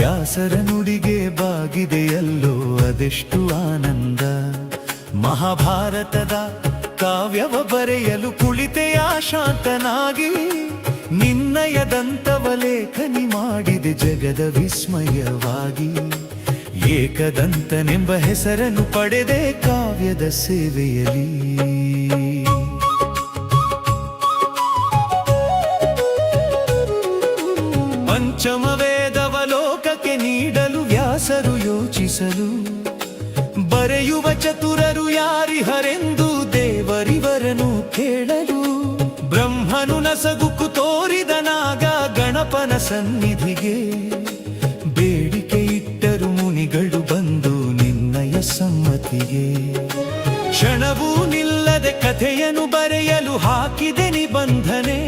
ವ್ಯಾಸರ ನುಡಿಗೆ ಬಾಗಿದೆಯಲ್ಲೋ ಅದೆಷ್ಟು ಆನಂದ. ಮಹಾಭಾರತದ ಕಾವ್ಯವ ಬರೆಯಲು ಕುಳಿತೆಯ ಶಾಂತನಾಗಿ, ನಿನ್ನಯದಂತವ ಲೇಖನಿ ಮಾಡಿದೆ ಜಗದ ವಿಸ್ಮಯವಾಗಿ. ಏಕದಂತನೆಂಬ ಹೆಸರನ್ನು ಪಡೆದೆ ಕಾವ್ಯದ ಸೇವೆಯಲ್ಲಿ. ಪಂಚಮ ವೇದವ ಲೋಕಕ್ಕೆ ನೀಡಲು ವ್ಯಾಸರು ಯೋಚಿಸಲು, ಬರೆಯುವ ಚತುರರು ಯಾರಿಹರೆಂದು ದೇವರಿವರನು ಕೇಳಲು. ಬ್ರಹ್ಮನು ನಸಗುಕು ತೋರಿದನಾಗ ಗಣಪನ ಸನ್ನಿಧಿಗೆ, ಬೇಡಿಕೆ ಇಟ್ಟರು ಮುನಿಗಳು ಬಂದು ನಿನ್ನಯ ಸಮ್ಮತಿಗೆ. ಕ್ಷಣವೂ ನಿಲ್ಲದೆ ಕಥೆಯನ್ನು ಬರೆಯಲು ಹಾಕಿದೆ ನಿಬಂಧನೆ,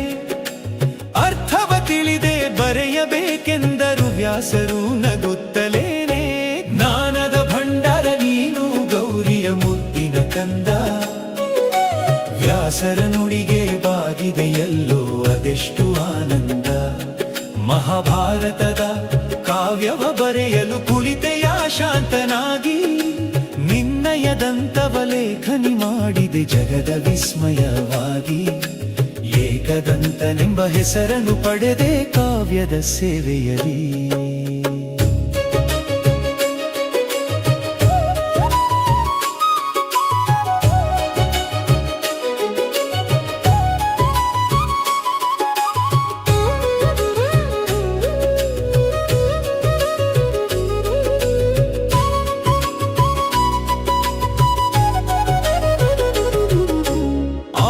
ಅರ್ಥವ ತಿಳಿದೆ ಬರೆಯಬೇಕೆಂದರು ವ್ಯಾಸರು ನಗುತ್ತಲೇನೆ. ಜ್ಞಾನದ ಭಂಡಾರ ನೀನು ಗೌರಿಯ ಮುದ್ದಿನ ಕಂದ, ವ್ಯಾಸರ ನುಡಿಗೆ ಬಾಗಿದೆಯಲ್ಲೋ ಅದೆಷ್ಟು ಆನಂದ. ಮಹಾಭಾರತದ ಕಾವ್ಯವ ಬರೆಯಲು ಕುಳಿತೆಯ ಶಾಂತನಾಗಿ, ನಿನ್ನಯದಂತವ ಲೇಖನಿ ಮಾಡಿದೆ ಜಗದ ವಿಸ್ಮಯವಾಗಿ. ಏಕದಂತನೆಂಬ ಹೆಸರನ್ನು ಪಡೆದೆ ಕಾವ್ಯದ ಸೇವೆಯಲ್ಲಿ.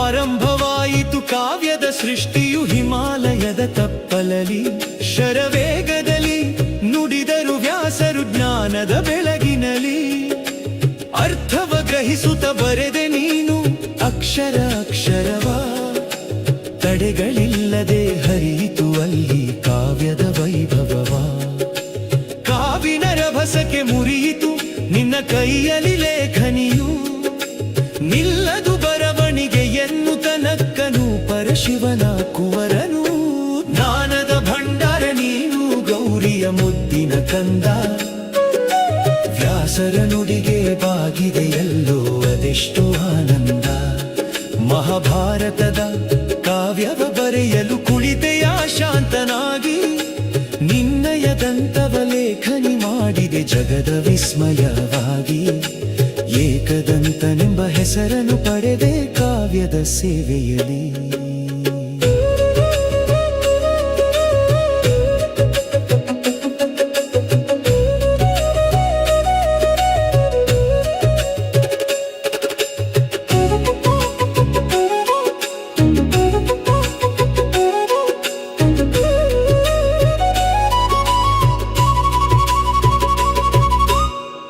ಆರಂಭವಾಯಿತು ಕಾವ್ಯದ ಸೃಷ್ಟಿಯು ಹಿಮಾಲಯದ ತಪ್ಪಲಲಿ, ಶರವೇಗದಲ್ಲಿ ನುಡಿದರು ವ್ಯಾಸರು ಜ್ಞಾನದ ಬೆಳಗಿನಲಿ. ಅರ್ಥವ ಗ್ರಹಿಸುತ್ತ ಬರೆದೆ ನೀನು ಅಕ್ಷರ ಅಕ್ಷರವ, ತಡೆಗಳಿಲ್ಲದೆ ಹರಿಯಿತು ಅಲ್ಲಿ ಕಾವ್ಯದ ವೈಭವವ. ಕಾವಿನ ರಭಸಕ್ಕೆ ಮುರಿಯಿತು ನಿನ್ನ ಕೈಯಲ್ಲಿ ಲೇಖನಿಯು, ನಿಲ್ಲದು ಬರವಣಿಗೆ ಎನ್ನುತ್ತ ನಕ್ಕನು ಪರಶಿವನ ಕುವರನು. ಜ್ಞಾನದ ಭಂಡಾರ ನೀನು ಗೌರಿಯ ಮುದ್ದಿನ ಕಂದ, ವ್ಯಾಸರ ನುಡಿಗೆ ಬಾಗಿದೆಯಲ್ಲೋ ಅದೆಷ್ಟು ಆನಂದ. ಮಹಾಭಾರತದ ಕಾವ್ಯವ ಬರೆಯಲು ಕುಳಿತೆಯ ಶಾಂತನಾಗಿ, ನಿನ್ನಯದಂತವ ಲೇಖನಿ ಮಾಡಿದೆ ಜಗದ ವಿಸ್ಮಯವಾಗಿ. ಏಕದಂತನೆಂಬ ಹೆಸರನ್ನು ಪಡೆದೆ ಕಾವ್ಯದ ಸೇವೆಯಲ್ಲಿ.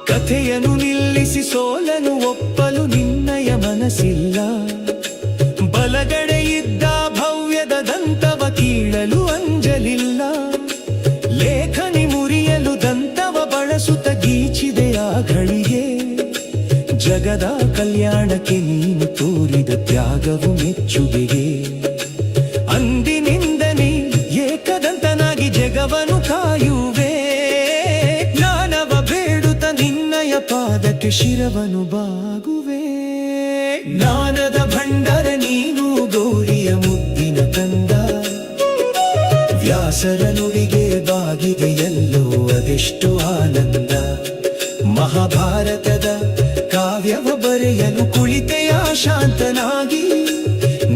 ಕಥೆಯನ್ನು ನಿಲ್ಲಿಸಿ ಸೋಲನು ಒಪ್ಪಲು ನಿನ್ನಯ ಮನಸ್ಸಿಲ್ಲ, ಬಲಗಡೆ ಇದ್ದ ಭವ್ಯದ ದಂತವ ಕೀಳಲು ಅಂಜಲಿಲ್ಲ. ಲೇಖನಿ ಮುರಿಯಲು ದಂತವ ಬಳಸುತ್ತ ಗೀಚಿದೆ ಆ ಘಳಿಗೆ, ಜಗದ ಕಲ್ಯಾಣಕ್ಕೆ ನೀನು ತೋರಿದ ತ್ಯಾಗವು ಮೆಚ್ಚುಗೆಗೆ. ಅಂದಿನಿಂದ ನೀ ಏಕದಂತನಾಗಿ ಜಗವನ್ನು ಕಾಯುವೆ, ಪಾದಕ್ಕೆ ಶಿರವನು ಬಾಗುವೆ. ಜ್ಞಾನದ ಭಂಡಾರ ನೀನು ಗೌರಿಯ ಮುದ್ದಿನ ಕಂದ, ವ್ಯಾಸರ ನುಡಿಗೆ ಬಾಗಿದೆಯಲ್ಲೋ ಅದೆಷ್ಟು ಆನಂದ. ಮಹಾಭಾರತದ ಕಾವ್ಯವ ಬರೆಯಲು ಕುಳಿತೆಯ ಶಾಂತನಾಗಿ,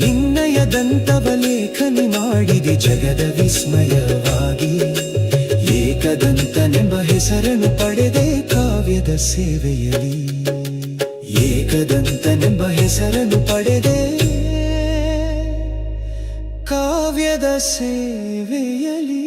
ನಿನ್ನಯದಂತವ ಲೇಖನಿ ಮಾಡಿದೆ ಜಗದ ವಿಸ್ಮಯವಾಗಿ. ಏಕದಂತನೆಂಬ ಹೆಸರನ್ನು ಪಡೆದೆ ಕಾವ್ಯದ ಸೇವೆಯಲ್ಲಿ. ಏಕದಂತನೆಂಬ ಹೆಸರನ್ನು ಪಡೆದೆ ಕಾವ್ಯದ ಸೇವೆಯಲ್ಲಿ.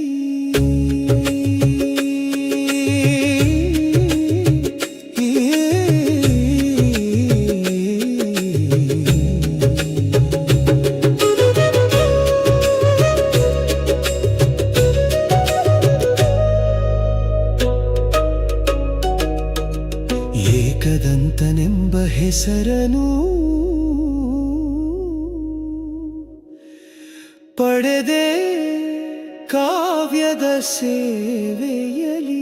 ಏಕದಂತನೆಂಬ ಹೆಸರನು ಪಡೆದೆ ಕಾವ್ಯದ ಸೇವೆಯಲಿ.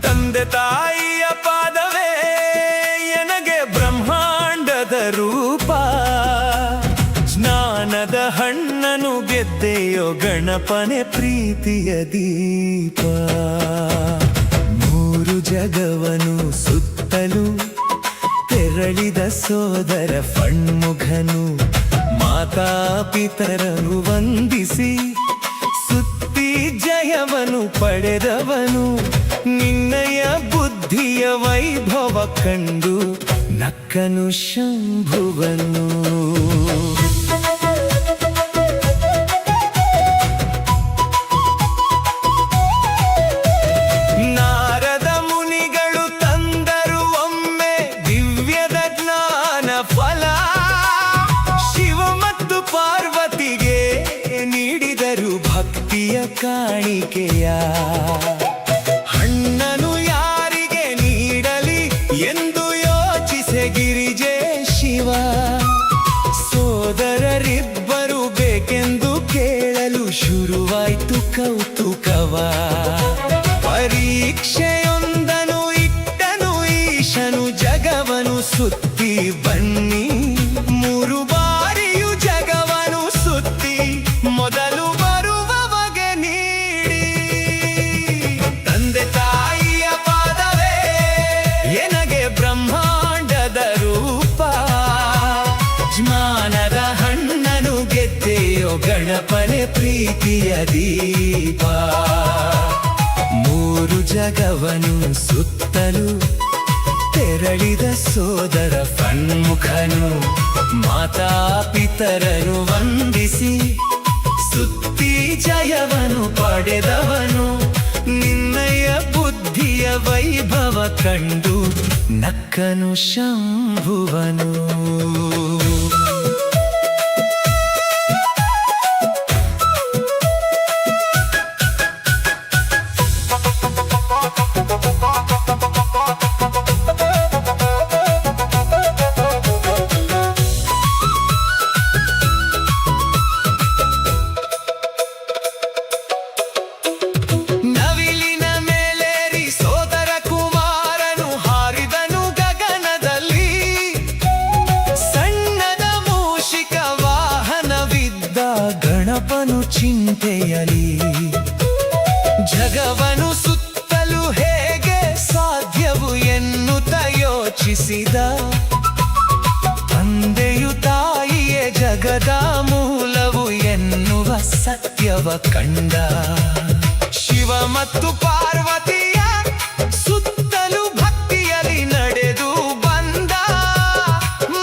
ತಂದೆ ತಾಯಿಯ ಪಾದವೇ ಎನಗೆ ಬ್ರಹ್ಮಾಂಡದ ರೂಪ, ಜ್ಞಾನದ ಹಣ್ಣನು ಗೆದ್ದೆಯೋ ಗಣಪನೆ ಪ್ರೀತಿಯ ದೀಪ. ಮೂರು ಜಗವನು ಸುತ್ತಲೂ ತೆರಳಿದ ಸೋದರ ಫಣ್ಮುಖನು, ಮಾತಾ ಪಿತರನು ವಂದಿಸಿ ಸುತ್ತಿ ಜಯವನು ಪಡೆದವನು. ನಿನ್ನಯ ಬುದ್ಧಿಯ ವೈಭವ ಕಂಡು ನಕ್ಕನು ಶಂಭುವನು. ನಾರದ ಮುನಿಗಳು ತಂದರು ಒಮ್ಮೆ ದಿವ್ಯದ ಜ್ಞಾನ ಫಲ, ಶಿವ ಮತ್ತು ಪಾರ್ವತಿಗೆ ನೀಡಿದರು ಭಕ್ತಿಯ ಕಾಣಿಕೆಯ. ಹಣ್ಣನು ಯಾರಿಗೆ ನೀಡಲಿ ಎಂದು ಯೋಚಿಸೆ ಗಿರಿಜೆ ಶಿವ, ಸೋದರರಿಬ್ಬರು ಬೇಕೆಂದು ಕೇಳಲು ಶುರುವಾಯ್ತು ಕೌತುಕವ. ಪರೀಕ್ಷೆಯೊಂದನು ಇಟ್ಟನು ಈಶನು, ಜಗವನು ಸುತ್ತಿ ಬನ್ನಿ. ಮೂರು ಬಾರಿಯು ಜಗವನು ಸುತ್ತಿ ಮೊದಲು ಬರುವವಗೆ ನೀಡಿ. ತಂದೆ ತಾಯಿಯ ಪಾದವೇ ಎನಗೆ ಬ್ರಹ್ಮಾಂಡದ ರೂಪ, ಜ್ಞಾನದ ಹಣ್ಣನು ಗೆದ್ದೆಯೋ ಗಣಪನೆ ಪ್ರೀತಿಯ ದೀಪ. ಮೂರು ಜಗವನು ಸುತ್ತಲೂ ತೆರಳಿದ ಸೋದರ ಫಣ್ಮುಖನು, ಮಾತಾ ಪಿತರನು ವಂದಿಸಿ ಸುತ್ತಿ ಜಯವನು ಪಡೆದವನು. ನಿನ್ನಯ ಬುದ್ಧಿಯ ವೈಭವ ಕಂಡು ನಕ್ಕನು ಶಂಭುವನು. ನವಿಲಿನ ಮೇಲೇರಿ ಸೋದರ ಕುಮಾರನು ಹಾರಿದನು ಗಗನದಲ್ಲಿ, ಸಣ್ಣದ ಮೂಷಿಕ ವಾಹನವಿದ್ದ ಗಣಪನು ಚಿಂತೆಯಲಿ. ಜಗವನು ಸುತ್ತಲು ಹೇಗೆ ಸಾಧ್ಯವು ಎನ್ನುತ್ತ ಯೋಚಿಸಿದ, ತಂದೆಯು ತಾಯಿಯೇ ಜಗದ ಮೂಲವು ಎನ್ನುವ ಸತ್ಯವ ಕಂಡ. ಶಿವ ಮತ್ತು ಪಾರ್ವತಿಯ ಸುತ್ತಲೂ ಭಕ್ತಿಯಲ್ಲಿ ನಡೆದು ಬಂದ,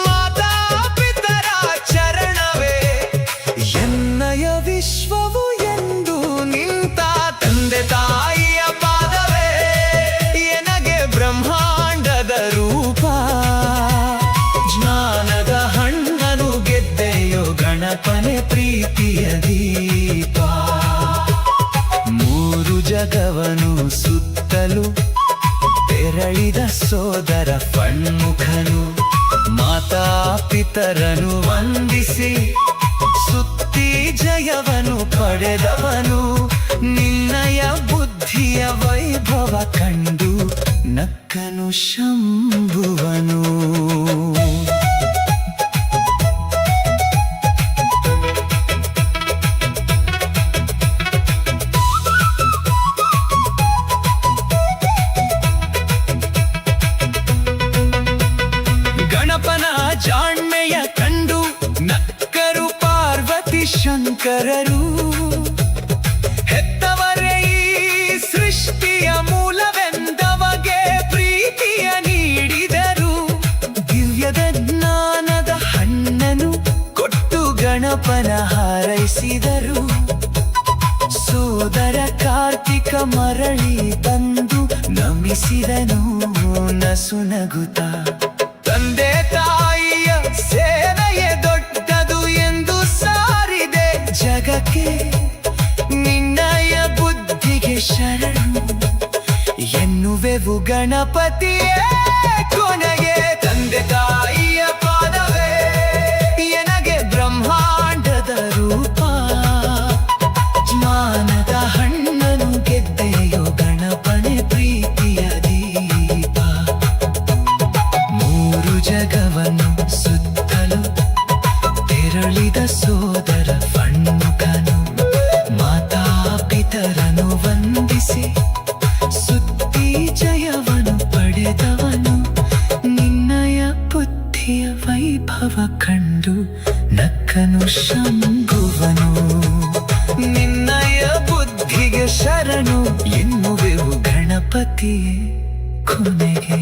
ಮಾತಾ ಪಿತರ ಚರಣವೇ ಎನ್ನಯ ವಿಶ್ವವು ಎಂದು ನಿಂತ. ತಂದೆ ತಾಯಿಯ ಪಾದವೇ ಎನಗೆ ಬ್ರಹ್ಮಾಂಡದ ರೂಪ, ಜ್ಞಾನದ ಹಣ್ಣನು ಗೆದ್ದೆಯೋ ಗಣಪನೆ ಪ್ರೀತಿಯ ದೀಪ. ಮೂರು ಜಗವನು ಸುತ್ತಲೂ ತೆರಳಿದ ಸೋದರ ಫಣ್ಮುಖನು, ಮಾತಾ ಪಿತರನು ವಂದಿಸಿ ಸುತ್ತಿ ಜಯವನು ಪಡೆದವನು. ನಿನ್ನಯ ಬುದ್ಧಿಯ ವೈಭವ ಕಂಡು ನಕ್ಕನು ಶಂಭುವನು. ಗಣಪನ ಜಾಣ್ಮೆಯ ಕಂಡು ನಕ್ಕರು ಪಾರ್ವತಿ ಶಂಕರರು. ಹೆತ್ತವರೇ ಈ ಸೃಷ್ಟಿಯ ಮೂಲವೆಂದವಗೆ ಪ್ರೀತಿಯ ನೀಡಿ ಗಣಪನ ಹಾರೈಸಿದರು. ಸೋದರ ಕಾರ್ತಿಕ ಮರಳಿ ತಂದು ನಮಿಸಿದನು ನಸುನಗುತ್ತ. ತಂದೆ ತಾಯಿಯ ಸೇವೆಯೇ ದೊಡ್ಡದು ಎಂದು ಸಾರಿದೆ ಜಗಕ್ಕೆ, ನಿನ್ನಯ ಬುದ್ಧಿಗೆ ಶರಣು ಎನ್ನುವೆವು ಗಣಪತಿಯೇ ಕೊನೆಗೆ. ತಂದೆ ತಾಯಿಯ ಪಾದವೇ ಎನಗೆ ಬ್ರಹ್ಮಾಂಡದ ರೂಪ, ಜ್ಞಾನದ ಹಣ್ಣನು ಗೆದ್ದೆಯೋ ಗಣಪನೆ ಪ್ರೀತಿಯ ದೀಪ. ಮೂರು ಜಗವನ್ನು ಸುತ್ತಲು ತೆರಳಿದ ಸೋದರ ಫಣ್ಣುಕನು, ಮಾತಾ ಪಿತರನು ವಂದಿಸಿ ಸುತ್ತಿ ಜಯವನು ಪಡೆದವನು. ನಿನ್ನಯ ಬುದ್ಧಿಯ ವೈಭವ ಕಂಡು ನಕ್ಕನು ಶಂಭುವನು. ನಿನ್ನಯ ಬುದ್ಧಿಗೆ ಶರಣು ಎನ್ನುವೆವು ಗಣಪತಿಯೇ ಕೊನೆಗೆ.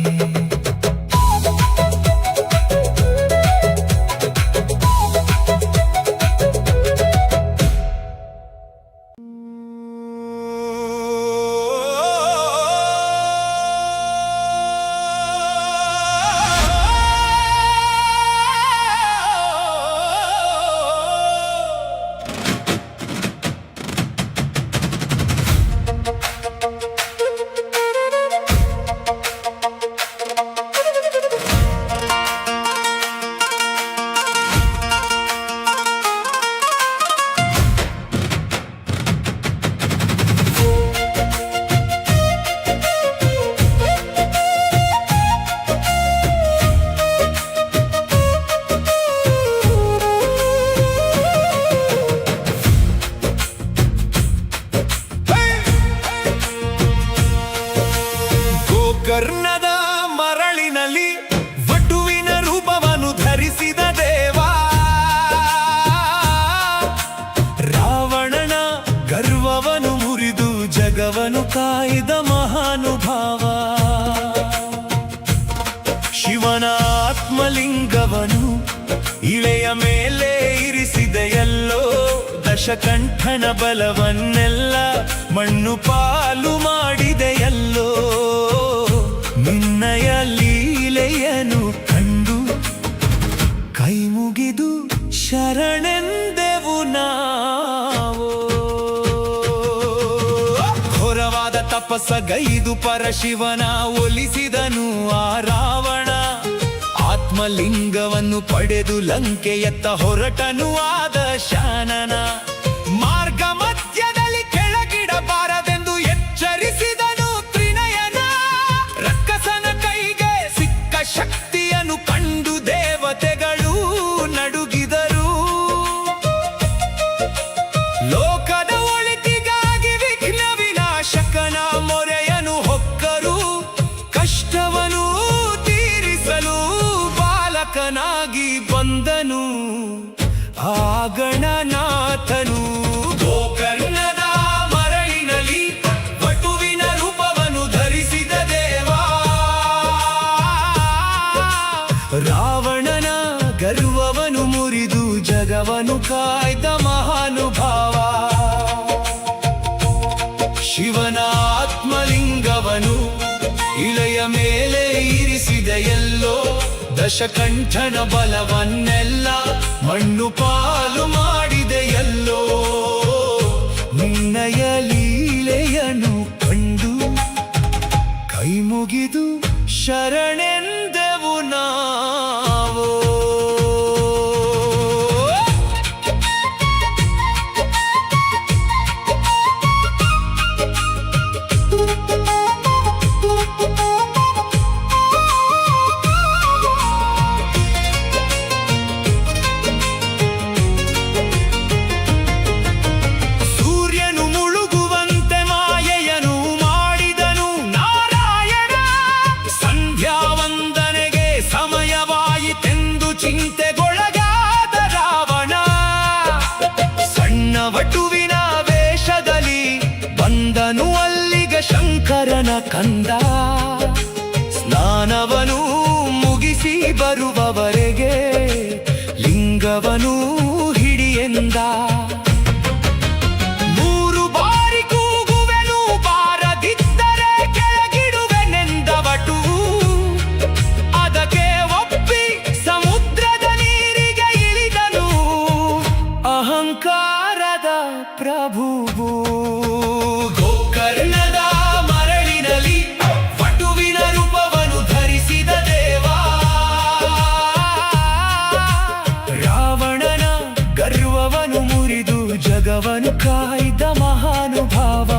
ಕರ್ಣದ ಮರಳಿನಲ್ಲಿ ವಟುವಿನ ರೂಪವನ್ನು ಧರಿಸಿದ ದೇವ, ರಾವಣನ ಗರ್ವವನ್ನು ಮುರಿದು ಜಗವನ್ನು ಕಾಯ್ದ ಮಹಾನುಭಾವ. ಶಿವನ ಆತ್ಮಲಿಂಗವನ್ನು ಇಳೆಯ ಮೇಲೆ ಇರಿಸಿದೆಯಲ್ಲೋ, ದಶಕಂಠನ ಬಲವನ್ನೆಲ್ಲ ಮಣ್ಣು ಪಾಲು ಮಾಡಿದೆಯಲ್ಲೋ. ನಿನ್ನಯ ಲೀಲೆಯನು ಕಂಡು ಕೈ ಮುಗಿದು ಶರಣೆಂದೆವು ನಾವು. ಘೋರವಾದ ತಪಸ್ಸಗೈದು ಪರಶಿವನ ಒಲಿಸಿದನು ಆ ರಾವಣ. ಆತ್ಮಲಿಂಗವನ್ನು ಪಡೆದು ಲಂಕೆಯತ್ತ ಹೊರಟನು ಆದ ಶಾನನ. ಮಾರ್ಗ ಮಧ್ಯದಲ್ಲಿ ಕೆಳಗಿಡಬಾರದೆಂದು ಎಚ್ಚರಿಸಿದನು ತ್ರಿನಯನ. ರಕ್ಕಸನ ಕೈಗೆ ಸಿಕ್ಕ ಶಕ್ತಿಯನ್ನು ಕಂಡು ದೇವತೆಗಳು ನಡುಗಿದರು. ಲೋಕದ ಒಳಿತಿಗಾಗಿ ವಿಘ್ನ ವಿನಾಶಕನ ಮೊರೆಯನು ಹೊಕ್ಕರು. ಕಷ್ಟವನು ತೀರಿಸಲು ಬಾಲಕನಾಗಿ ಬಂದನು ಆ ಗಣನಾಥನು. ಗೋಕರ್ಣದ ಮರಳಿನಲ್ಲಿ ವಟುವಿನ ರೂಪವನ್ನು ಧರಿಸಿದ ದೇವ, ರಾವಣನ ಗರ್ವವನ್ನು ಮುರಿದು ಜಗವನ್ನು ಕಾಯ್ದ ಮಹಾನುಭಾವ. ಶಿವನ ಆತ್ಮಲಿಂಗವನ್ನು ಇಳೆಯ ಮೇಲೆ ಇರಿಸಿದೆಯಲ್ಲೋ, ದಶಕಂಠನ ಬಲವನ್ನೆಲ್ಲ ಮಣ್ಣು ಪಾಲು ಮಾಡಿದೆಯಲ್ಲೋ. ನಿನ್ನಯ ಲೀಲೆಯನ್ನು ಕಂಡು ಕೈ ಮುಗಿದು ಶರಣೆಂದೆವು ನಾವು. ಚಿಂತೆಗೊಳಗಾದ ರಾವಣ ಸಣ್ಣ ವಟುವಿನ ವೇಷದಲ್ಲಿ ಬಂದನು ಅಲ್ಲಿಗೆ ಶಂಕರನ ಕಂದ. ಸ್ನಾನವನು ಮುಗಿಸಿ ಬರುವವರೆಗೆ ಲಿಂಗವನು ಹಿಡಿಯ ಎಂದ. 3 ಬಾರಿ ಕೂಗುವೆನು, ಬಾರದಿದ್ದರೆ ಕೆಳಗಿಡುವೆನೆಂದವಟು. ಅದಕ್ಕೆ ಒಪ್ಪಿ ಸಮುದ್ರದ ನೀರಿಗೆ ಇಳಿದನು ಅಹಂಕಾರದ ಪ್ರಭುವು. ಗೋಕರ್ಣದ ಮರಳಿನಲ್ಲಿ ವಟುವಿನ ರೂಪವನ್ನು ಧರಿಸಿದ ದೇವ, ರಾವಣನ ಗರ್ವವನ್ನು ಮುರಿದು ಜಗವನ್ನು ಕಾಯ್ದ ಮಹಾನುಭಾವ.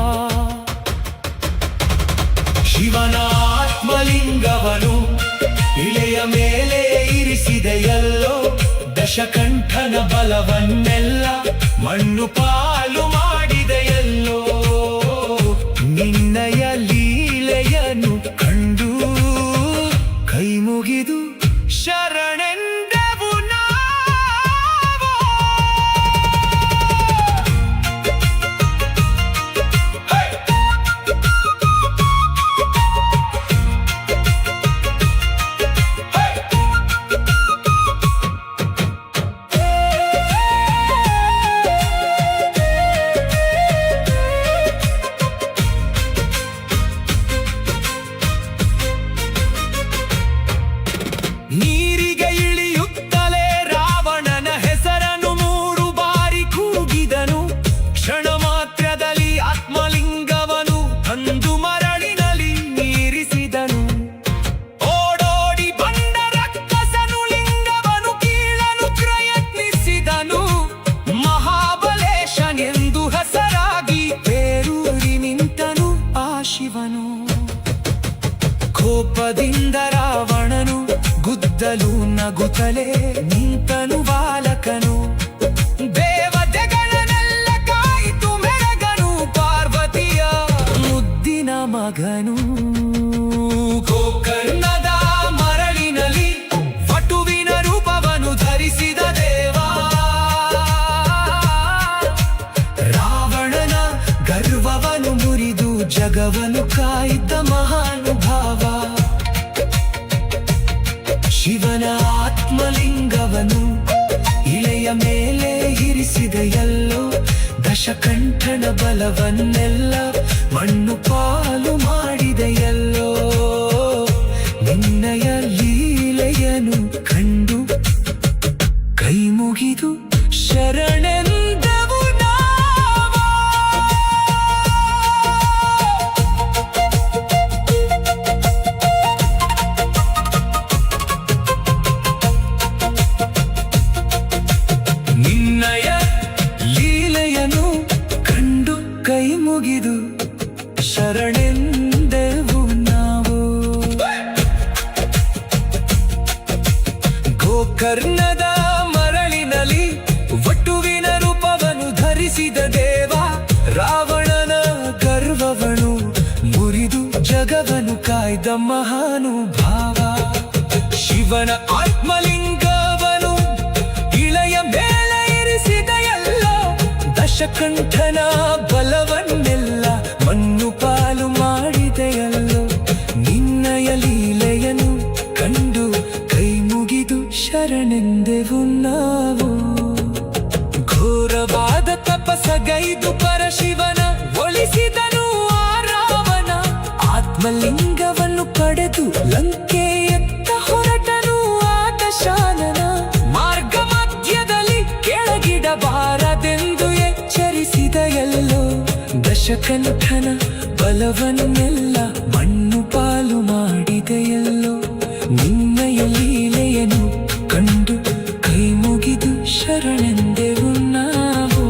ಶಿವನ ಆತ್ಮಲಿಂಗವನು ಇಳೆಯ ಮೇಲೆ ಇರಿಸಿದೆಯಲ್ಲೋ, ದಶಕಂಠನ ಬಲವನ್ನೆಲ್ಲ ಮಣ್ಣು ಪಾಲು ಮಾಡಿದೆಯಲ್ಲೋ. ನಿನ್ನಯ ಲೀಲೆಯನ್ನು ಕಂಡು ಕೈ ಮುಗಿದು ಶರಣೆಂದೆವು ನಾವು. ನೀರಿಗೆ ಇಳಿಯುತ್ತಲೇ ರಾವಣನ ಹೆಸರನ್ನು 3 ಬಾರಿ ಕೂಗಿದನು. ಕ್ಷಣ ಮಾತ್ರದಲ್ಲಿ ಆತ್ಮಲಿಂಗವನು ತಂದು ಮರಳಿನಲ್ಲಿ ನೀರಿಸಿದನು. ಓಡೋಡಿ ಬಂದ ರಕ್ಕಸನು ಲಿಂಗವನು ಕೀಳಲು ಪ್ರಯತ್ನಿಸಿದನು. ಮಹಾಬಲೇಶನೆಂದು ಹೆಸರಾಗಿ ಬೇರೂರಿ ನಿಂತನು ಆ ಶಿವನು. ಕೋಪದಿಂದ ರಾವಣನು ಗುದ್ದಲು ನಗುತ್ತಲೇ ನಿಂತನು ಬಾಲಕನು. ದೇವತೆಗಳನ್ನೆಲ್ಲ ಕಾಯಿತು ಮೆರಗನು, ಪಾರ್ವತಿಯ ಮುದ್ದಿನ ಮಗನು. ಗೋಕರ್ಣದ ಮರಳಿನಲ್ಲಿ ವಟುವಿನ ರೂಪವನ್ನು ಧರಿಸಿದ ದೇವ, ರಾವಣನ ಗರ್ವವನ್ನು ಮುರಿದು ಜಗವನ್ನು ಕಾಯ್ದ ಮಹಾನುಭಾವ. ಶಿವನ ಆತ್ಮಲಿಂಗವನು ಇಳೆಯ ಮೇಲೆ ಇರಿಸಿದೆಯಲ್ಲೋ, ದಶಕಂಠನ ಬಲವನ್ನೆಲ್ಲ ಮಣ್ಣು ಪಾಲು ಮಾಡಿದೆಯಲ್ಲೋ. ನಿನ್ನಯ ಲೀಲೆಯನ್ನು ಕಂಡು ಕೈ ಮುಗಿದು ಶರಣೆಂದೆವು ನಾವು. ನಿನ್ನಯ ಲೀಲೆಯನ್ನು ಕಂಡು ಕೈ ಮುಗಿದು ಶರಣೆಂದೆವು ನಾವು. ಗೋಕರ್ಣದ ಮರಳಿನಲ್ಲಿ ವಟುವಿನ ರೂಪವನ್ನು ಧರಿಸಿದ ದೇವ, ರಾವಣನ ಗರ್ವವನ್ನು ಮುರಿದು ಜಗವನ್ನು ಕಾಯ್ದ ಮಹಾನುಭಾವ. ಶಿವನ ಆತ್ಮಲಿಂಗವನು ಇಳೆಯ ಮೇಲೆ ಇರಿಸಿದೆಯಲ್ಲ, ದಶಕಂಠನ ಬಲವನ್ನೆಲ್ಲ ಮಣ್ಣು ಪಾಲು ಮಾಡಿದೆಯಲ್ಲೋ. ನಿನ್ನಯ ಲೀಲೆಯನ್ನು ಕಂಡು ಕೈ ಮುಗಿದು ಶರಣೆಂದೆವು ನಾವು. ಘೋರವಾದ ತಪಸ್ಸಗೈದು ಪರಶಿವನ ಒಲಿಸಿದನು ಆ ರಾವಣ. ಆತ್ಮಲಿಂಗವನ್ನು ಪಡೆದು ಲಂಕೆಯತ್ತ ಹೊರಟನು ಆ ದಶಾನನ. ಮಾರ್ಗ ಮಧ್ಯದಲ್ಲಿ ಕೆಳಗಿಡಬಾರದೆಂದು ಎಚ್ಚರಿಸಿದೆಯಲ್ಲೋ, ದಶಕಂಠನ ಬಲವನ್ನೆಲ್ಲ ಮಣ್ಣು ಪಾಲು ಮಾಡಿದೆಯಲ್ಲೋ. ನಿನ್ನಯ ಲೀಲೆಯನ್ನು ಕಂಡು ಕೈ ಮುಗಿದು ಶರಣೆಂದೆವು ನಾವು.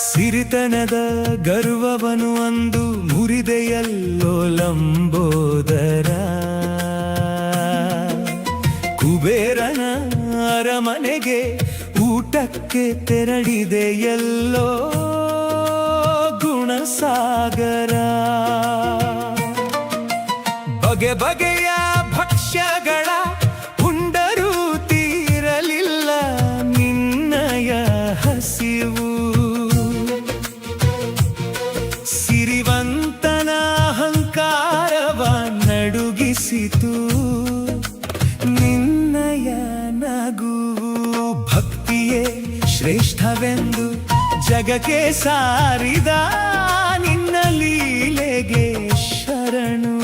ಸಿರಿತನದ ಗರ್ವವನು ಅಂದು ಮುರಿದೆಯಲ್ಲೋ ಲಂಬೋದರ. ಕುಬೇರನ ಅರಮನೆಗೆ ಊಟಕ್ಕೆ ತೆರಳಿದೆ ಎಲ್ಲೋ ಗುಣಸಾಗರ. ಬಗೆ ಬಗೆಯ ಭಕ್ಷ್ಯಗಳ ಉಂಡರೂ ತೀರಲಿಲ್ಲ ನಿನ್ನಯ ಹಸಿವು. ಸಿರಿವಂತನ ಅಹಂಕಾರವ ನಡುಗಿಸಿತು ನಿನ್ನಯ ನಗುವು. ಭಕ್ತಿಯೇ ಶ್ರೇಷ್ಠವೆಂದು ಜಗಕ್ಕೆ ಸಾರಿದ ನಿನ್ನ ಲೀಲೆಗೆ ಶರಣು.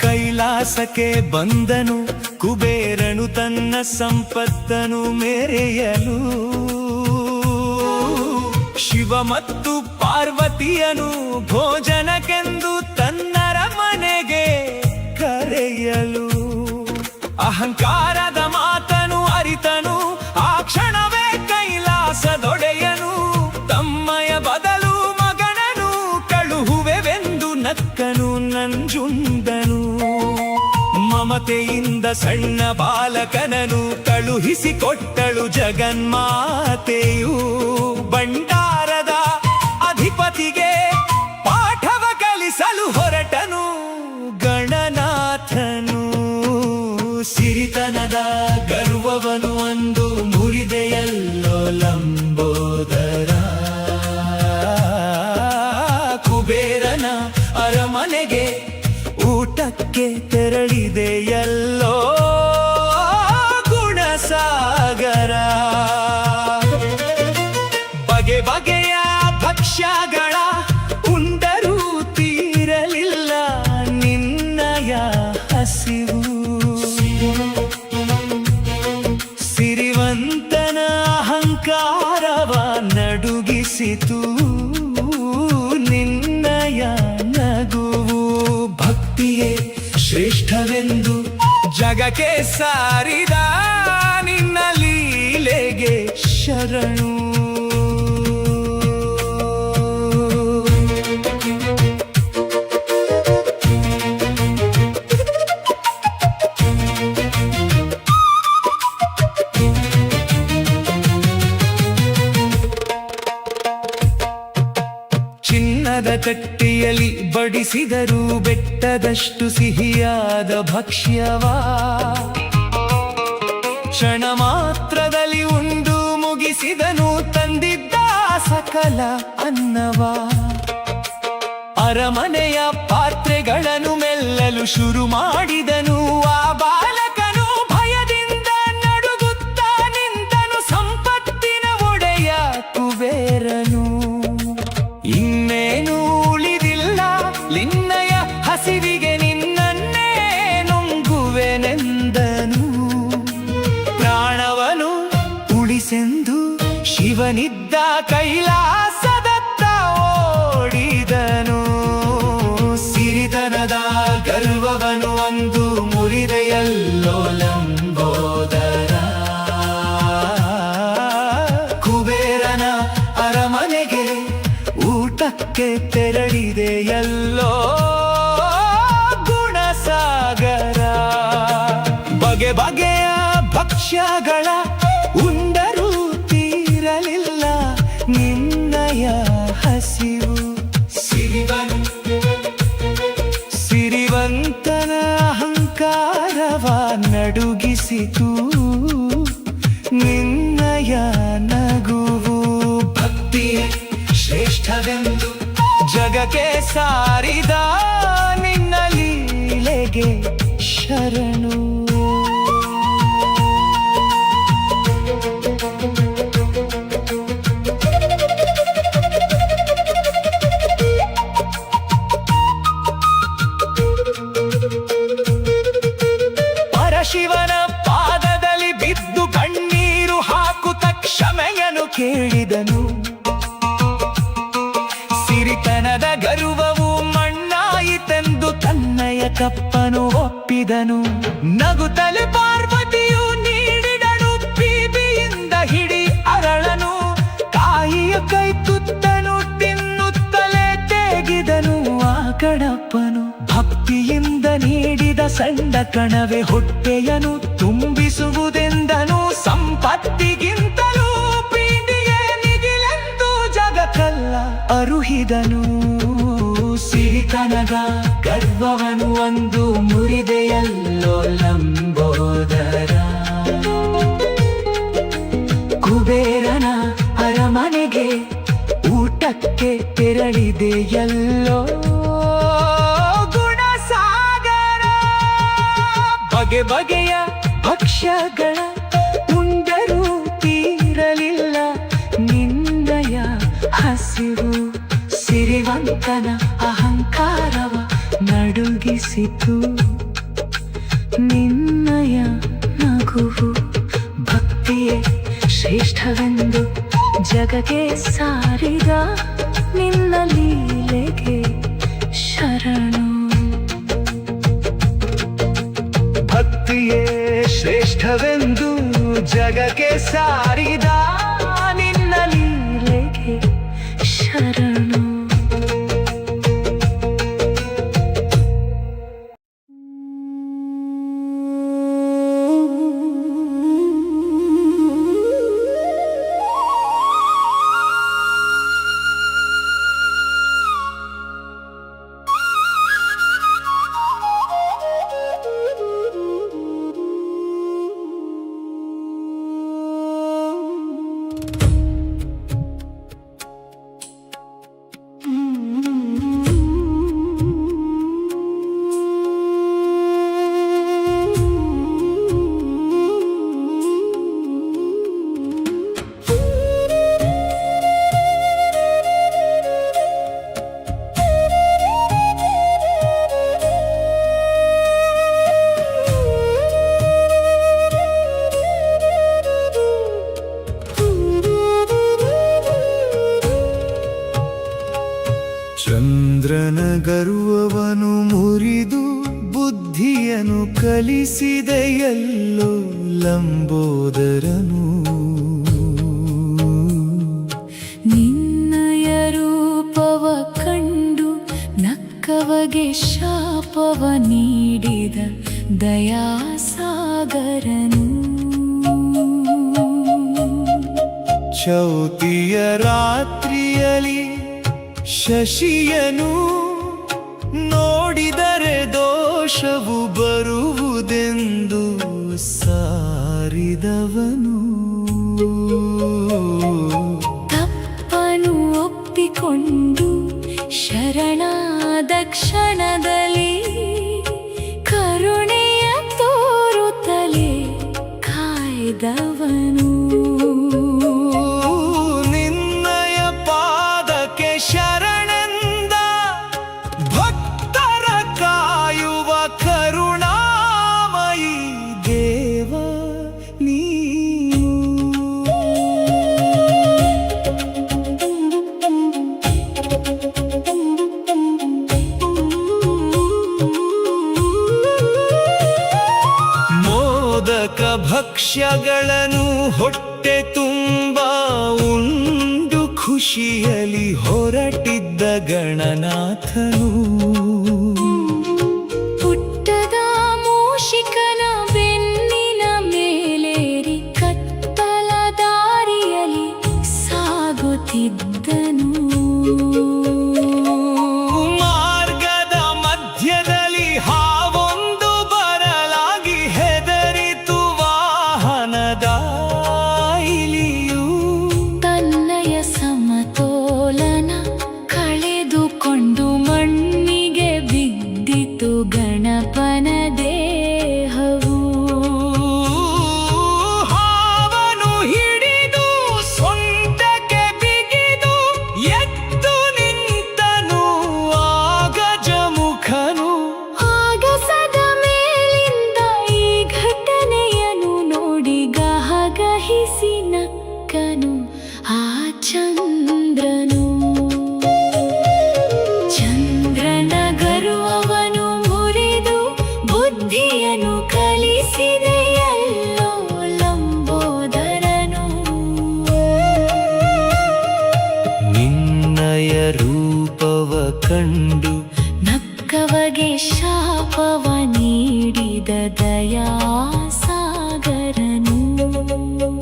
ಕೈಲಾಸಕ್ಕೆ ಬಂದನು ಕುಬೇರನು ತನ್ನ ಸಂಪತ್ತನು ಮೆರೆಯಲು. ಶಿವ ಮತ್ತು ಪಾರ್ವತಿಯನು ಭೋಜನಕ್ಕೆಂದು ತನ್ನರ ಮನೆಗೆ ಕರೆಯಲು. ಅಹಂಕಾರದ ಮಾತನು ಅರಿತನು ಆ ಕ್ಷಣವೇ ಕೈಲಾಸದೊಡೆಯನು. ತಮ್ಮಯ ಬದಲು ಮಗನನು ಕಳುಹುವೆವೆಂದು ನಕ್ಕನು ನಂಜುಂಡನು. ಮಮತೆಯಿಂದ ಸಣ್ಣ ಬಾಲಕನನು ಕಳುಹಿಸಿಕೊಟ್ಟಳು ಜಗನ್ಮಾತೆಯು. ಭಂಡಾರದ ಅಧಿಪತಿಗೆ ಪಾಠವ ಕಲಿಸಲು ಹೊರಟನು ಗಣನಾಥನು. ಸಿರಿತನದ ಗರ್ವವನು ಅಂದು ಮುರಿದೆಯಲ್ಲೋ ಲಂಬೋದರ. ಕುಬೇರನ ಅರಮನೆಗೆ ಊಟಕ್ಕೆ ತೆರಳಿದೆಯಲ್ಲೋ ಗುಣಸಾಗರ. ಬಗೆ ಬಗೆಯ ಭಕ್ಷ್ಯಗಳ ಉಂಡರೂ ತೀರಲಿಲ್ಲ ನಿನ್ನಯ ಹಸಿವು. ಸಿರಿವಂತನ ಅಹಂಕಾರವ ನಡುಗಿಸಿತು ನಿನ್ನಯ ನಗುವು. ಭಕ್ತಿಯೇ ಶ್ರೇಷ್ಠವೆಂದು ಜಗಕ್ಕೆ ಸಾರಿದ ನಿನ್ನ ಲೀಲೆಗೆ ಶರಣು. ಚಿನ್ನದ ತಟ್ಟೆಯಲ್ಲಿ ಬಡಿಸಿದರು ಬೆಟ್ಟದಷ್ಟು ಸಿಹಿಯಾದ ಭಕ್ಷ್ಯವಾ. ಕ್ಷಣ ಮಾತ್ರದಲ್ಲಿ ಉಂಡು ಮುಗಿಸಿದನು ತಂದಿದ್ದ ಸಕಲ ಅನ್ನವಾ. ಅರಮನೆಯ ಪಾತ್ರೆಗಳನ್ನು ಮೆಲ್ಲಲು ಶುರು ಮಾಡಿದನು ಆ ಬಾಲಕನು. ಭಯದಿಂದ ನಡುಗುತ್ತಾ ನಿಂತನು ಸಂಪತ್ತಿನ ಒಡೆಯ ಕುಬೇರನು. ಇನ್ನೇನು ಉಳಿದಿಲ್ಲ ನಿನ್ನಯ ಹಸಿವಿಗೆ ನಿನ್ನನ್ನೇ ನುಂಗುವೆನೆಂದನು. ಪ್ರಾಣವನು ಉಳಿಸೆಂದು ಶಿವನಿದ್ದ ಕೈಲಾಸದತ್ತ ಓಡಿದನು. ಸಿರಿತನದ ಗರ್ವವನು ಅಂದು ಮುರಿದೆಯಲ್ಲೋ ಲಂಬೋದರ. ಕುಬೇರನ ಅರಮನೆಗೆ ಊಟಕ್ಕೆ ತೆರಳಿದೆಯಲ್ಲೋ ಗುಣಸಾಗರ. ಬಗೆ ಬಗೆಯ ಭಕ್ಷ್ಯಗಳ ಉಂಡರೂ ತೀರಲಿಲ್ಲ ನಿನ್ನಯ ಹಸಿವು. ಸಿರಿವಂತನ ಅಹಂಕಾರವ ನಡುಗಿಸಿತು ನಿನ್ನಯ ನಗುವು. ಭಕ್ತಿಯೇ ಶ್ರೇಷ್ಠವೆಂದು ಜಗಕ್ಕೆ ಸಾರಿದ ನಿನ್ನ ಲೀಲೆಗೆ ಶರಣು. ಪರಶಿವನ ಪಾದದಲ್ಲಿ ಬಿದ್ದು ಕಣ್ಣೀರು ಹಾಕುತ್ತ ಕ್ಷಮೆಯನ್ನು ಕೇಳಿದನು. ಸಿರಿತನದ ಗರ್ವವು ಮಣ್ಣಾಯಿತೆಂದು ತನ್ನಯ ತಪ್ಪನು ಒಪ್ಪಿದನು. ನಗುತ್ತಲೆ ಪಾರ್ವತಿಯು ನೀಡಿದಳು ಬೀಬಿಯಿಂದ ಹಿಡಿ ಅರಳನು. ಕಾಯಿಯ ಕೈ ತುತ್ತನು ತಿನ್ನುತ್ತಲೇ ತೇಗಿದನು ಆ ಕಡಪ್ಪನು. ಕಪ್ಪನು ಭಕ್ತಿಯಿಂದ ನೀಡಿದ ಸಣ್ಣ ಕಣವೆ ಹೊಟ್ಟೆಯನು ತುಂಬಿಸುವುದೆಂದನು. ಸಂಪತ್ತಿಗಿಂತಲೂ ಪ್ರೀತಿಯೇ ಮಿಗಿಲೆಂದು ಜಗತ್ತಲ್ಲ ಅರುಹಿದನು. ಸಿರಿತನದ ಗರ್ವವನು ಒಂದು ಮುರಿದೆಯಲ್ಲೋ ಲಂಬೋದರ. ಕುಬೇರನ ಅರಮನೆಗೆ ಊಟಕ್ಕೆ ತೆರಳಿದೆಯಲ್ಲೋ ಗುಣಸಾಗರ. ಬಗೆ ಬಗೆಯ ಭಕ್ಷ್ಯಗಳ ಉಂಡರೂ ತೀರಲಿಲ್ಲ ನಿನ್ನಯ ಹಸಿವು. ಸಿರಿವಂತನ ಅಹಂಕಾರವ ನಡುಗಿಸಿತು ನಿನ್ನಯ ನಗುವು. ಭಕ್ತಿಯೇ ಶ್ರೇಷ್ಠವೆಂದು ಜಗಕ್ಕೆ ಸಾರಿದ ನಿನ್ನ ಲೀಲೆಗೆ ಶರಣು. ಭಕ್ತಿಯೇ ಶ್ರೇಷ್ಠವೆಂದು ಜಗಕ್ಕೆ ಸಾರಿದ ನಿನ್ನ ಲೀಲೆಗೆ ಶರಣು. ಚಂದ್ರನ ಗರ್ವವನು ಮುರಿದು ಬುದ್ಧಿಯನ್ನು ಕಲಿಸಿದೆಯಲ್ಲೋ ಲಂಬೋದರನು. ನಿನ್ನಯ ರೂಪವ ಕಂಡು ನಕ್ಕವಗೆ ಶಾಪವ ನೀಡಿದ ದಯಾಸಾಗರನು. ಚೌತಿಯ ರಾತ್ರಿಯಲ್ಲಿ ಶಶಿಯನು ನೋಡಿದರೆ ದೋಷವು ಬರುವುದೆಂದು ಸಾರಿದವನು. ತಪ್ಪನು ಒಪ್ಪಿಕೊಂಡು ಶರಣಾದ ಕ್ಷಣದಲ್ಲಿ ಕರುಣೆಯ ತೋರುತ್ತಲೇ ಕಾಯ್ದವನು. ನಿನ್ನಯ ಪಾದಕ್ಕೆ ಶರಣೆಂದ ಭಕ್ತರ ಕಾಯುವ ಕರುಣಾಮಯಿ ದೇವ ನೀನು. ಮೋದಕ ಭಕ್ಷ್ಯಗಳನ್ನು ಹೊಟ್ಟೆ ತುಂಬ ಉಂಡು ಖುಷಿಯಲ್ಲಿ ಹೊರಟಿದ್ದ ಗಣನಾಥನು. ಪುಟ್ಟದ ಮೂಷಿಕನ ಬೆನ್ನಿನ ಮೇಲೇರಿ ಕತ್ತಲ ದಾರಿಯಲ್ಲಿ ಸಾಗುತ್ತಿದ್ದನು. ಮಾರ್ಗದ ಮಧ್ಯದಲ್ಲಿ ಹಾವೊಂದು ಬರಲಾಗಿ ಹೆದರಿತು ವಾಹನದ ಇಲಿಯು. ತನ್ನಯ ಸಮತೋಲನ ಕಳೆದುಕೊಂಡು ಮಣ್ಣಿಗೆ ಬಿದ್ದಿತು ಗಣಪನ ದೇಹವು. ಹಾವನು ಹಿಡಿದು ಸೊಂಟಕ್ಕೆ ಬಿಗಿದು ಎದ್ದು ನಿಂತನು ಆಗಜಮುಖನು. ಆಗಸದ ಮೇಲಿಂದ ಈ ಘಟನೆಯನ್ನು ನೋಡಿ ಗಹಗಹಿಸಿ ನಕ್ಕನು ಆ ಚಂದ್ರನು. ಚಂದ್ರನ ಗರ್ವವನು ಮುರಿದು ಬುದ್ಧಿಯನ್ನು ಕಲಿಸಿದೆಯಲ್ಲೋ ಲಂಬೋದರನು. ನಿನ್ನಯ ರೂಪವ ಕಂಡು ನಕ್ಕವಗೆ ನಕ್ಕವಗೆ ಶಾಪವ ನೀಡಿದ ದಯಾಸಾಗರನು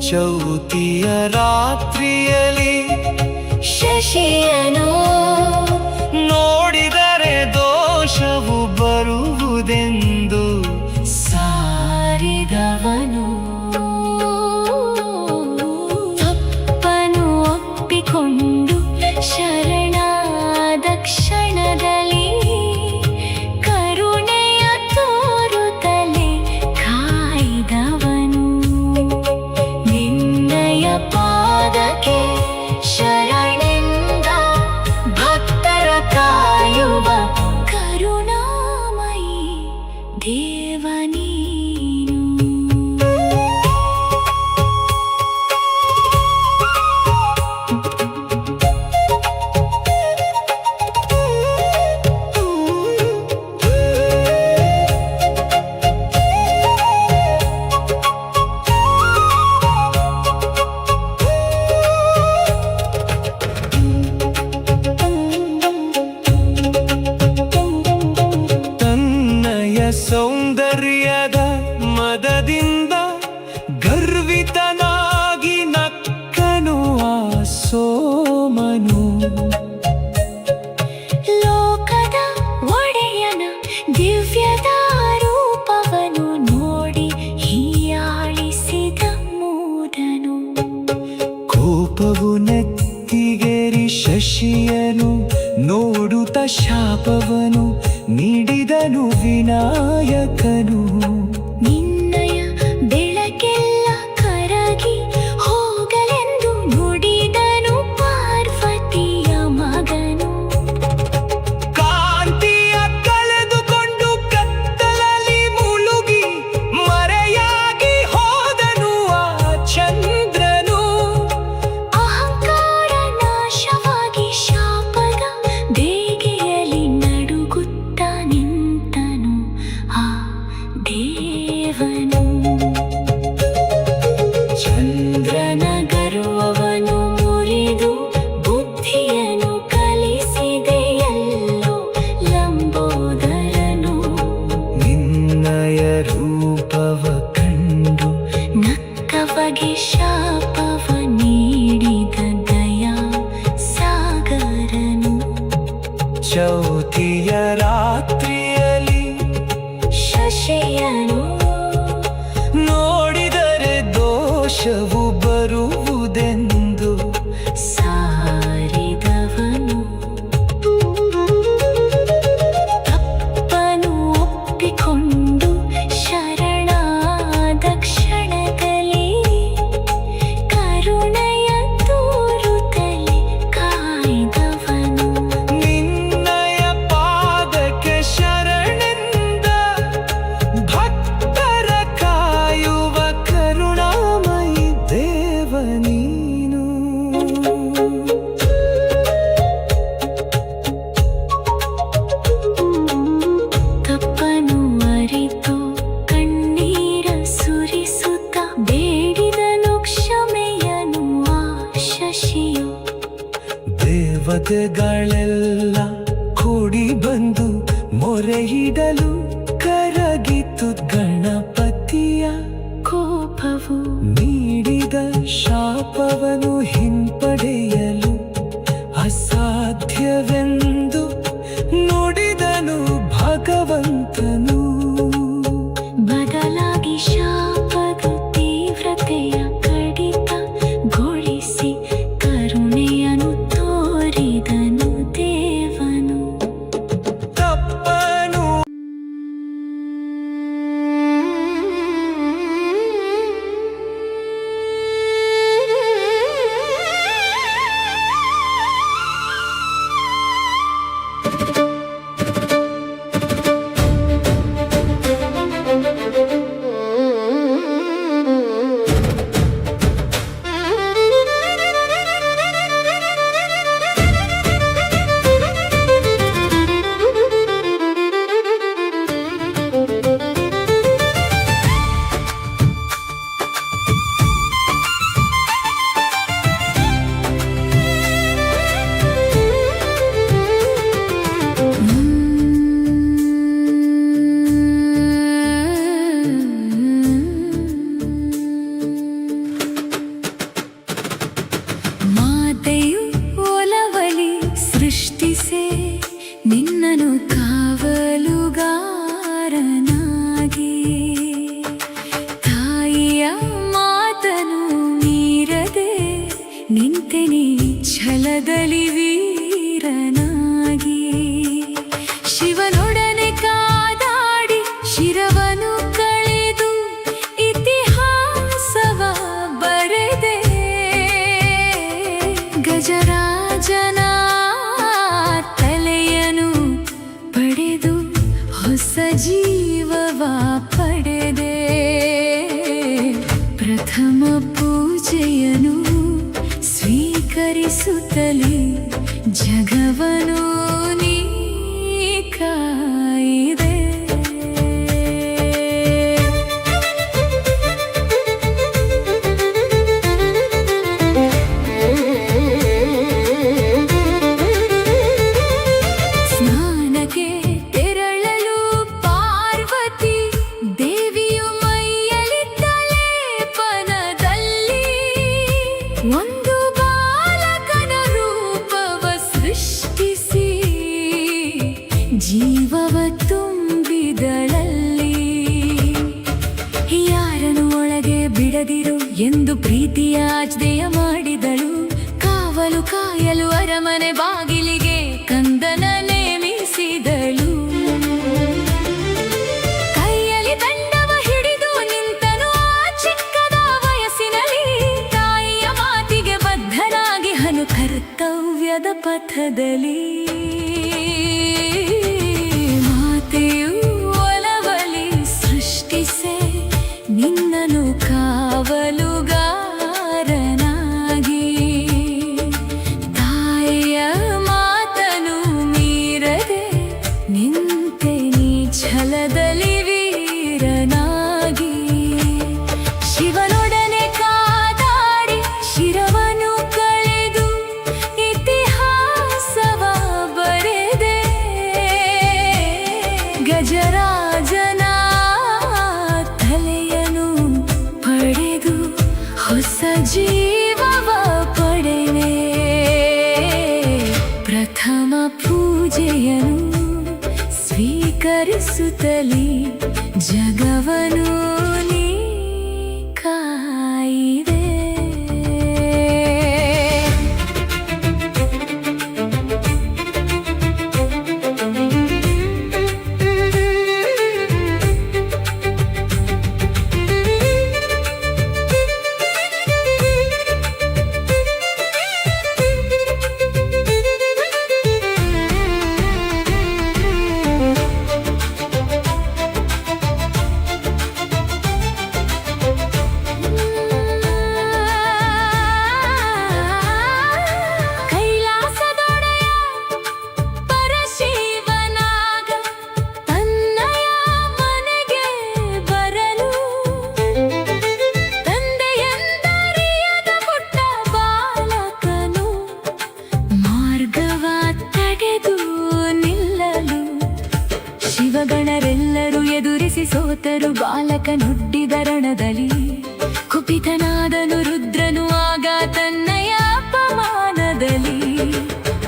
ಚೌತಿಯ ರಾತ್ರಿಯಲ್ಲಿ ಶಶಿಯನು ನೋಡಿದರೆ ದೋಷವು ಬರುವುದೆಂದು ಸಾರಿದವನು ತಪ್ಪನು ಒಪ್ಪಿಕೊಂಡು ಶರಣಾದ ಕ್ಷಣದಲ್ಲಿ ಕರುಣೆಯ ತೋರುತ್ತಲೇ ಕಾಯ್ದವನು ನಿನ್ನಯ ಪಾದಕ್ಕೆ ಶರಣೆಂದ ಭಕ್ತರ ಕಾಯುವ ಕರುಣಾಮಯಿ ದೇವನೀನು ತನ್ನಯ ಸೌಂದರ್ಯದ ಮದದಿಂದ ಗರ್ವಿತನಾಗಿ ನಕ್ಕನು ಆ ಸೋಮನು ಲೋಕದ ಒಡೆಯನ ದಿವ್ಯದ ರೂಪವನು ನೋಡಿ ಹೀಯಾಳಿಸಿದ ಮೂಢನು ಕೋಪವು ನೆತ್ತಿಗೇರಿ ಶಶಿಯನು ನೋಡುತ್ತ ಶಾಪವನು ನೀಡಿದನು ವಿನಾಯಕನು ನಿನ್ನಯ ಬೆಳಕೆಲ್ಲ ಕರಗಿ ಹೋಗಲೆಂದು ನುಡಿದನು ಪಾರ್ವತಿಯ ಮಗನು ಕಾಂತಿಯ ಕಳೆದುಕೊಂಡು ಕತ್ತಲಲ್ಲಿ ಮುಳುಗಿ ಮರೆಯಾಗಿ ಹೋದನು ಆ ಚಂದ್ರನು ಅಹಂಕಾರ ನಾಶವಾಗಿ ಶಾಪದ ಬೇಗೆಯಲ್ಲಿ ನಡುಗುತ್ತ ನಿಂತನು ಆ ದೇವನು ಚಂದ್ರನ ಗರ್ವವನು ಮುರಿದು ಬುದ್ಧಿಯನ್ನು ಕಲಿಸಿದೆ ಎಲ್ಲೋ ಲಂಬೋದರನು ನಿನ್ನಯ ರೂಪವ ಕಂಡು ನಕ್ಕವಗೆ ಶಾಪವ ನೀಡಿದ ದಯಾ ಸಾಗರನು ಚೌತಿಯ ರಾತ್ರಿಯಲ್ಲಿ ಶಶಿಯನು ನೋಡಿದರೆ ದೋಷವು ಬರುವುದೆಂದು ಸಾರಿದವನು ತಪ್ಪನು ಒಪ್ಪಿಕೊಂಡು ಶರಣಾದ ಕ್ಷಣದಲ್ಲಿ ಕರುಣೆಯ ತೋರುತ್ತಲೇ ಕಾಯ್ದವನು ನಿನ್ನಯ ಪಾದಕ್ಕೆ ಶರಣೆಂದ ಭಕ್ತರ ಕಾಯುವ ಕರುಣಾಮಯಿ ದೇವನೀನು ತಪ್ಪನು ಅರಿತು ಕಣ್ಣೀರ ಸುರಿಸುತ್ತ ಬೇಡಿದನು ಕ್ಷಮೆಯನು ಆ ಶಶಿಯು ದೇವತೆಗಳೆಲ್ಲ ಕೂಡಿ ಬಂದು ಮೊರೆಯಿಡಲು ಕರಗಿತು ಗಣಪತಿಯ ಕೋಪವು ನೀಡಿದ ಶಾಪವನು ಹಿಂಪಡೆಯಲು ಅಸಾಧ್ಯವೆಂದು ನುಡಿದನು ಭಗವಂತನು ಬದಲಾಗಿ ಶಾಪದ ತೀವ್ರತೆಯ ಕಡಿತಗೊಳಿಸಿ ಕರುಣೆಯನ್ನು ತೋರಿದನು ದೇವನು ತಪ್ಪನು ಹೊಸ ಜೀವವ ಪಡೆದೆ ಪ್ರಥಮ ಪೂಜೆಯನ್ನು ಸ್ವೀಕರಿಸುತ್ತಲೇ ಜಗವನು ನೀ ಕಾಯಿದೆ ಸ್ನಾನಕ್ಕೆ ತೆರಳಲು ಪಾರ್ವತಿ ದೇವಿಯು ಮೈಯಲಿದ್ದಲೇ ಪನದಲ್ಲಿ ಒಂದು ಬಾಲಕನ ರೂಪವ ಸೃಷ್ಟಿಸಿ ಜೀವವ ತುಂಬಿದಳಲ್ಲಿ ಯಾರನ್ನು ಒಳಗೆ ಬಿಡದಿರು ಎಂದು ಪ್ರೀತಿಯ ಆಜ್ಞೆಯ ಮಾಡಿದಳು ಕಾವಲು ಕಾಯಲು ಅರಮನೆ ಬಾಗಿಲಿಗೆ ಕಂದನ ನೇಮಿಸಿದಳು ಕೈಯಲ್ಲಿ ದಂಡವ ಹಿಡಿದು ನಿಂತನು ಆ ಚಿಕ್ಕದ ವಯಸ್ಸಿನಲ್ಲಿ ತಾಯಿಯ ಮಾತಿಗೆ ಬದ್ಧನಾಗಿ ಹನು ಕರ್ತವ್ಯದ ಪಥದಲ್ಲಿ ಮಾತೆಯು ಒಲವಲಿ ಸೃಷ್ಟಿಸೆ ನಿನ್ನನು ಕಾವಲುಗಾರನಾಗಿ ತಾಯಿಯ ಮಾತನು ಮೀರದೆ ನಿಂತೆ ನೀ ಛಲದಲ್ಲಿ ವೀರನಾಗಿ ಶಿವನೊಡನೆ ಕಾದಾಡಿ ಶಿರವನ್ನು ಕಳೆದು ಇತಿಹಾಸವ ಬರೆದೆ ಗಜರಾಜನ ತಲೆಯನ್ನು ಪಡೆದು ಹೊಸ ಜೀವವ ಪಡೆನೆ ಪ್ರಥಮ ಪೂಜೆಯನ್ನು ಸ್ವೀಕರಿಸುತ್ತಲೇ ಜಗವನು ನೀ ಕಾಯಿದೆ ಕೈಲಾಸದೊಡೆಯ ಪರಶಿವನಾಗ ತನ್ನಯ ಮನೆಗೆ ಬರಲು ತಂದೆಯೆಂದರಿಯದ ಪುಟ್ಟ ಬಾಲಕನು ಮಾರ್ಗವ ತಡೆದು ನಿಲ್ಲಲು ಶಿವಗಣರೆಲ್ಲರೂ ಎದುರಿಸಿ ಸೋತರು ಬಾಲಕನುಡ್ಡಿದ ರಣದಲ್ಲಿ ಕುಪಿತನಾದನು ರುದ್ರನು ಆಗ ತನ್ನಯ ಅಪಮಾನದಲ್ಲಿ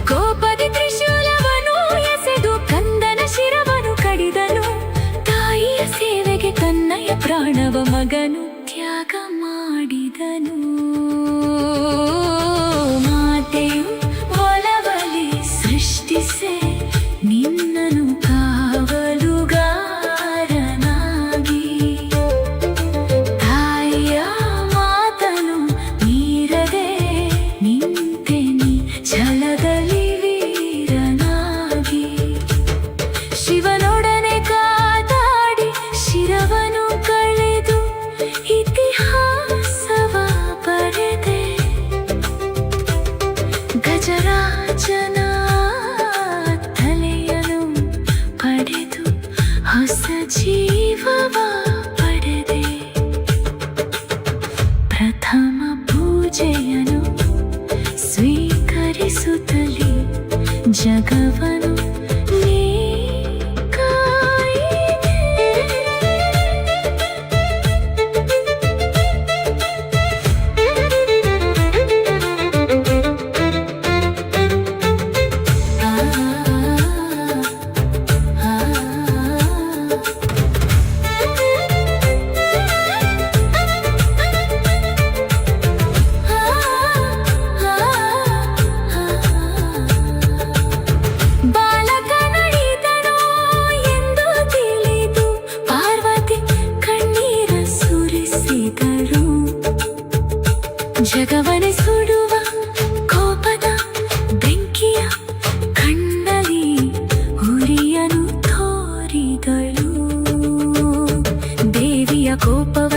ಕೋಪದಿ ತ್ರಿಶೂಲವನು ಎಸೆದು ಕಂದನ ಶಿರವನು ಕಡಿದನು ತಾಯಿಯ ಸೇವೆಗೆ ತನ್ನಯ ಪ್ರಾಣವ ಮಗನು ತ್ಯಾಗ ಮಾಡಿದನು ಮಾತೆಯು ಒಲವಲಿ ಸೃಷ್ಟಿಸೆ ನಿನ್ನನು ಕಾವಲುಗಾರನಾಗಿ ತಾಯಿಯ ಮಾತನು ಮೀರದೆ ನಿಂತೆ ನೀ ಛಲದಲ್ಲಿ ವೀರನಾಗಿ ಶಿವನೊಡನೆ ಕಾದಾಡಿ ಶಿರವನು ಕಳೆದು ಇತಿಹಾಸವ ಬರೆದೆ ಗಜರಾಜನ ತಲೆಯನ್ನು ಪಡೆದು ಹೊಸ ಜೀವವ ಪಡೆದೆ ಪ್ರಥಮ ಪೂಜೆಯನ್ನು ಸ್ವೀಕರಿಸುತ್ತಲೇ ಜಗವನು ನೀ ಕಾಯಿದೆ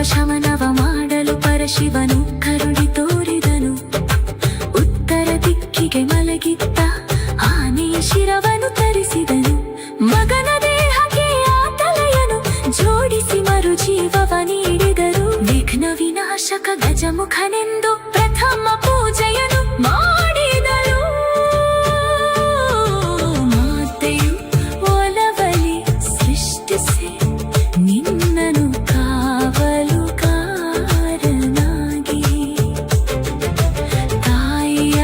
ಶಮನವ ಮಾಡಲು ಪರಶಿವನು ಕರುಣೆ ತೋರಿದನು. ಉತ್ತರ ದಿಕ್ಕಿಗೆ ಮಲಗಿದ್ದ ಆನೆಯ ಶಿರವನ್ನು ತರಿಸಿದನು. ಮಗನ ದೇಹಕ್ಕೆ ಆ ತಲೆಯನ್ನು ಜೋಡಿಸಿ ಮರುಜೀವವ ನೀಡಿದರು. ವಿಘ್ನ ವಿನಾಶಕ ಗಜಮುಖನೆಂದು ಪ್ರಥಮ ಪೂಜೆಯನ್ನು ಮಾಡಿದರು. ಮಾತೆಯು ಒಲವಲಿ ಸೃಷ್ಟಿಸಿ ನಿನ್ನನು ಕಾವಲುಗಾರನಾಗಿ, ತಾಯಿಯ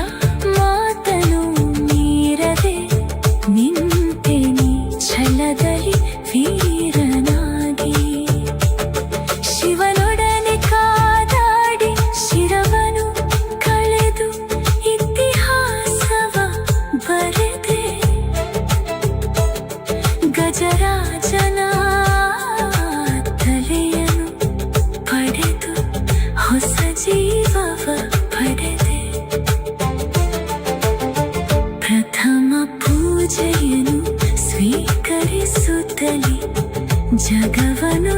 ಮಾತನು ಮೀರದೆ ನಿಂತೆನಿ ಛಲದಲ್ಲಿ ವೀರನಾಗಿ. ಶಿವನೊಡನೆ ಕಾದಾಡಿ ಶಿರವನು ಕಳೆದು ಇತಿಹಾಸವ ಬರೆದೆ. ಗಜರಾಜನ ತಲೆಯನ್ನು ಪಡೆದು ಹೊಸ ಜೀವವ ಪಡೆದೆ. ಪ್ರಥಮ ಪೂಜೆಯನ್ನು ಸ್ವೀಕರಿಸುತ್ತಲೇ ಜಗವನ್ನು